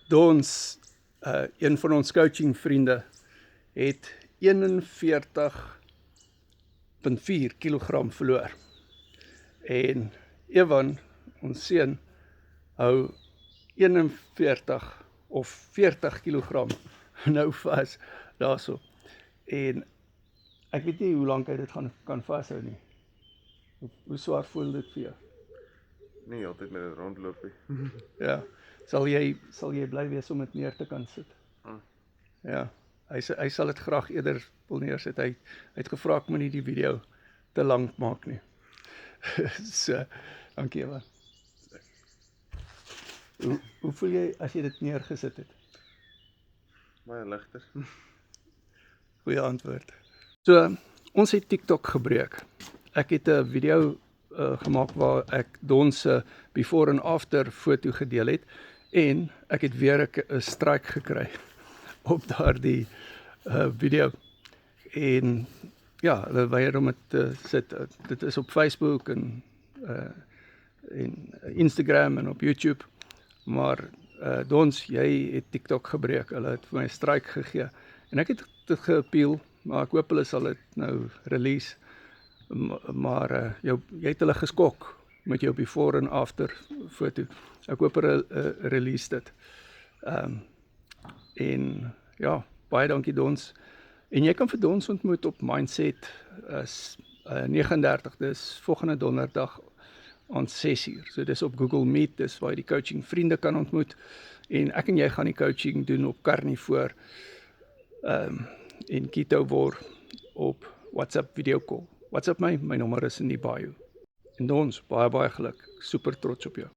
Dons, een van ons coaching vriende, het 41,4 kilogram verloor. En Evan, ons seun, hou 41 of 40 kilogram nou vas daarso. En ek weet nie hoe lank hy dit kan vashou nie. Hoe swaar voel dit vir jou? Nie altyd met dit rondloop nie. Ja, sal jy bly wees om dit neer te kan sit? Ja, hy sal dit graag eerder wil neersit. Hy het gevra ek moet nie die video te lank maak nie. So, dankie Evan. Hoe voel jy as jy dit neergesit het? Baie ligter. Goeie antwoord. So, ons het TikTok gebruik. Ek het 'n video gemaak waar ek Don se before and after foto gedeel het en ek het weer 'n strike gekry op daardie video. En ja, hulle weier om dit te sit. Dit is op Facebook en Instagram en op YouTube. Maar Dons, jy het TikTok gebruik. Hulle het vir my 'n strike gegee. En ek het dit geappeal, maar ek hoop hulle sal dit nou release. Maar jy het hulle geskok met jou before and after foto. Ek hoop hulle release dit. En ja, baie dankie Dons. En jy kan vir Dons ontmoet op Mindset 39, dis volgende donderdag aan 6:00. So dis op Google Meet, dis waar jy die coaching vriende kan ontmoet. En ek en jy gaan die coaching doen op Carnivore en Ketovore op WhatsApp video call. WhatsApp my nommer is in die bio. En Dons, baie geluk. Super trots op jou.